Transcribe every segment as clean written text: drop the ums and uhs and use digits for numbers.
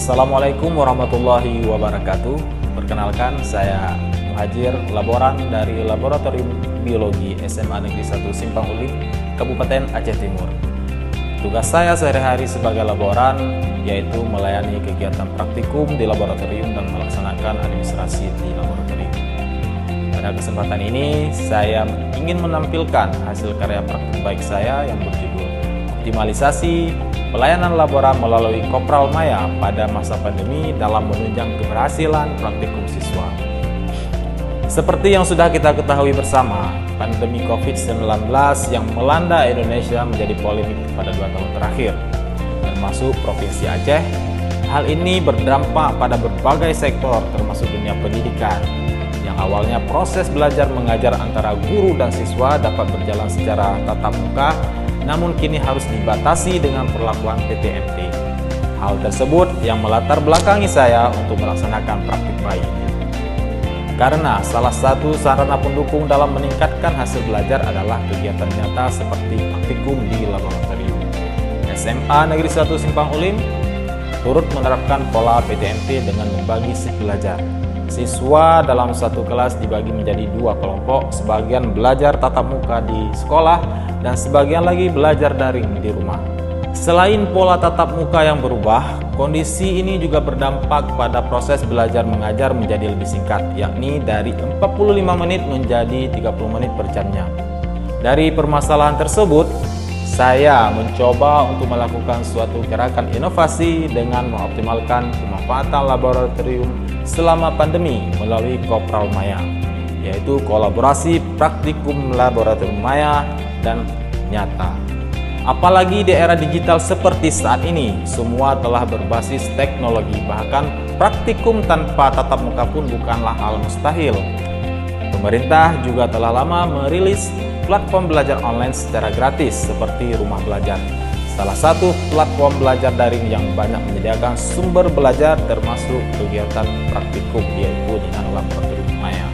Assalamualaikum warahmatullahi wabarakatuh. Perkenalkan, saya Muhajir, laboran dari Laboratorium Biologi SMA Negeri 1 Simpang Ulim, Kabupaten Aceh Timur. Tugas saya sehari-hari sebagai laboran yaitu melayani kegiatan praktikum di laboratorium dan melaksanakan administrasi di laboratorium. Pada kesempatan ini, saya ingin menampilkan hasil karya praktik baik saya yang berjudul Optimalisasi Pelayanan Laboran melalui Kopral Maya pada masa pandemi dalam menunjang keberhasilan praktikum siswa. Seperti yang sudah kita ketahui bersama, pandemi COVID-19 yang melanda Indonesia menjadi polemik pada 2 tahun terakhir, termasuk Provinsi Aceh. Hal ini berdampak pada berbagai sektor termasuk dunia pendidikan, yang awalnya proses belajar mengajar antara guru dan siswa dapat berjalan secara tatap muka, namun kini harus dibatasi dengan perlakuan PTMT. Hal tersebut yang melatar belakangi saya untuk melaksanakan praktik baik. Karena salah satu sarana pendukung dalam meningkatkan hasil belajar adalah kegiatan nyata seperti praktikum di laboratorium. SMA Negeri 1 Simpang Ulim turut menerapkan pola PTMT dengan membagi shift belajar. Siswa dalam satu kelas dibagi menjadi 2 kelompok, sebagian belajar tatap muka di sekolah dan sebagian lagi belajar daring di rumah. Selain pola tatap muka yang berubah, kondisi ini juga berdampak pada proses belajar mengajar menjadi lebih singkat, yakni dari 45 menit menjadi 30 menit per jamnya. Dari permasalahan tersebut, saya mencoba untuk melakukan suatu gerakan inovasi dengan mengoptimalkan pemanfaatan laboratorium selama pandemi melalui Kopral Maya, yaitu kolaborasi praktikum laboratorium Maya dan nyata. Apalagi di era digital seperti saat ini, semua telah berbasis teknologi, bahkan praktikum tanpa tatap muka pun bukanlah hal mustahil. Pemerintah juga telah lama merilis platform belajar online secara gratis seperti Rumah Belajar, salah satu platform belajar daring yang banyak menyediakan sumber belajar termasuk kegiatan praktikum yaitu dengan laboratorium Maya.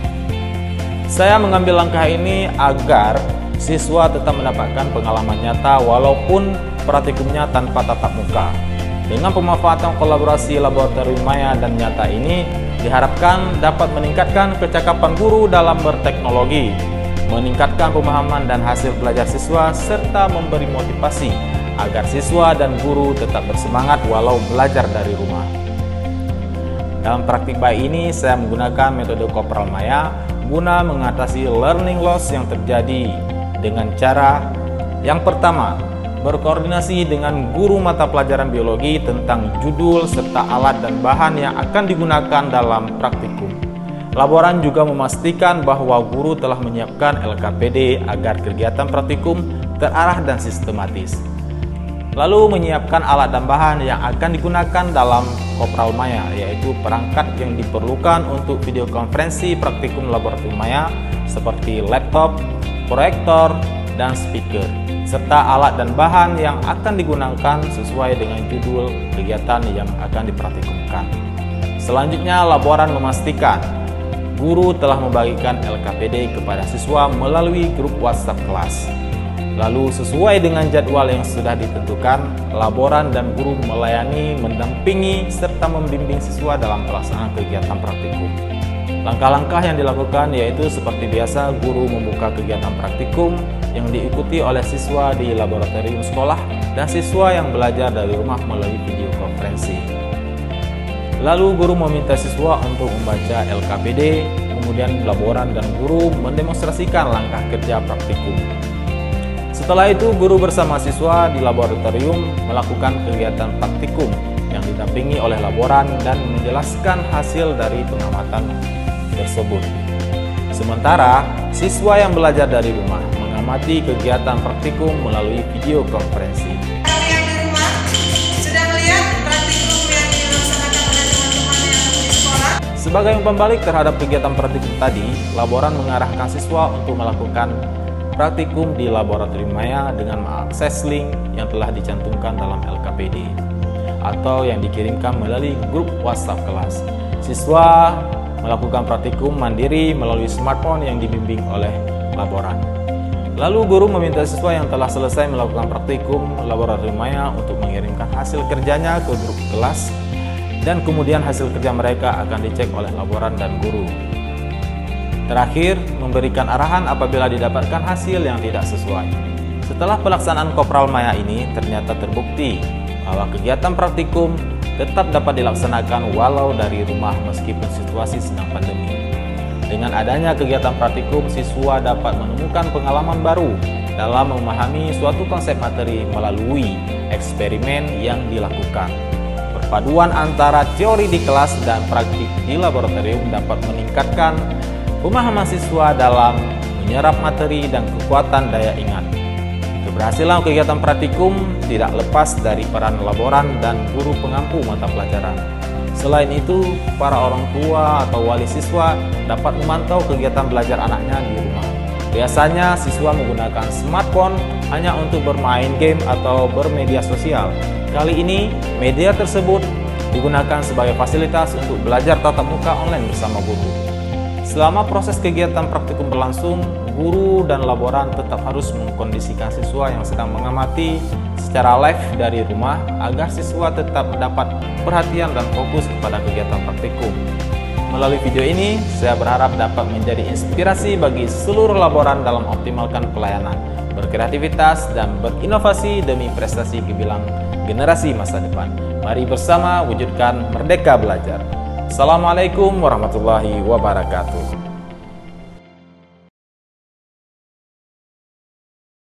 Saya mengambil langkah ini agar siswa tetap mendapatkan pengalaman nyata walaupun praktikumnya tanpa tatap muka. Dengan pemanfaatan kolaborasi laboratorium Maya dan nyata ini diharapkan dapat meningkatkan kecakapan guru dalam berteknologi, meningkatkan pemahaman dan hasil belajar siswa, serta memberi motivasi agar siswa dan guru tetap bersemangat walau belajar dari rumah. Dalam praktik baik ini, saya menggunakan metode Kopral Maya guna mengatasi learning loss yang terjadi dengan cara yang pertama, berkoordinasi dengan guru mata pelajaran biologi tentang judul serta alat dan bahan yang akan digunakan dalam praktikum. Laboran juga memastikan bahwa guru telah menyiapkan LKPD agar kegiatan praktikum terarah dan sistematis. Lalu menyiapkan alat dan bahan yang akan digunakan dalam Kopral Maya, yaitu perangkat yang diperlukan untuk video konferensi praktikum laboratorium Maya seperti laptop, proyektor, dan speaker, serta alat dan bahan yang akan digunakan sesuai dengan judul kegiatan yang akan dipraktikumkan. Selanjutnya, laboran memastikan guru telah membagikan LKPD kepada siswa melalui grup WhatsApp kelas. Lalu sesuai dengan jadwal yang sudah ditentukan, laboran dan guru melayani, mendampingi, serta membimbing siswa dalam pelaksanaan kegiatan praktikum. Langkah-langkah yang dilakukan yaitu seperti biasa, guru membuka kegiatan praktikum yang diikuti oleh siswa di laboratorium sekolah dan siswa yang belajar dari rumah melalui video konferensi. Lalu guru meminta siswa untuk membaca LKPD, kemudian laboran dan guru mendemonstrasikan langkah kerja praktikum. Setelah itu, guru bersama siswa di laboratorium melakukan kegiatan praktikum yang didampingi oleh laboran dan menjelaskan hasil dari pengamatan tersebut. Sementara, siswa yang belajar dari rumah mengamati kegiatan praktikum melalui video konferensi. Yang di rumah sudah melihat praktikum yang dilaksanakan oleh teman-teman yang di sekolah. Sebagai umpan balik terhadap kegiatan praktikum tadi, laboran mengarahkan siswa untuk melakukan praktikum di laboratorium Maya dengan mengakses link yang telah dicantumkan dalam LKPD atau yang dikirimkan melalui grup WhatsApp kelas. Siswa melakukan praktikum mandiri melalui smartphone yang dibimbing oleh laboran. Lalu guru meminta siswa yang telah selesai melakukan praktikum laboratorium Maya untuk mengirimkan hasil kerjanya ke grup kelas dan kemudian hasil kerja mereka akan dicek oleh laboran dan guru. Terakhir, memberikan arahan apabila didapatkan hasil yang tidak sesuai. Setelah pelaksanaan Kopral Maya ini, ternyata terbukti bahwa kegiatan praktikum tetap dapat dilaksanakan walau dari rumah meskipun situasi sedang pandemi. Dengan adanya kegiatan praktikum, siswa dapat menemukan pengalaman baru dalam memahami suatu konsep materi melalui eksperimen yang dilakukan. Perpaduan antara teori di kelas dan praktik di laboratorium dapat meningkatkan pemahaman siswa dalam menyerap materi dan kekuatan daya ingat. Keberhasilan kegiatan praktikum tidak lepas dari peran laboran dan guru pengampu mata pelajaran. Selain itu, para orang tua atau wali siswa dapat memantau kegiatan belajar anaknya di rumah. Biasanya siswa menggunakan smartphone hanya untuk bermain game atau bermedia sosial. Kali ini, media tersebut digunakan sebagai fasilitas untuk belajar tatap muka online bersama guru. Selama proses kegiatan praktikum berlangsung, guru dan laboran tetap harus mengkondisikan siswa yang sedang mengamati secara live dari rumah agar siswa tetap mendapat perhatian dan fokus kepada kegiatan praktikum. Melalui video ini, saya berharap dapat menjadi inspirasi bagi seluruh laboran dalam optimalkan pelayanan, berkreativitas, dan berinovasi demi prestasi gemilang generasi masa depan. Mari bersama wujudkan Merdeka Belajar. Assalamualaikum warahmatullahi wabarakatuh.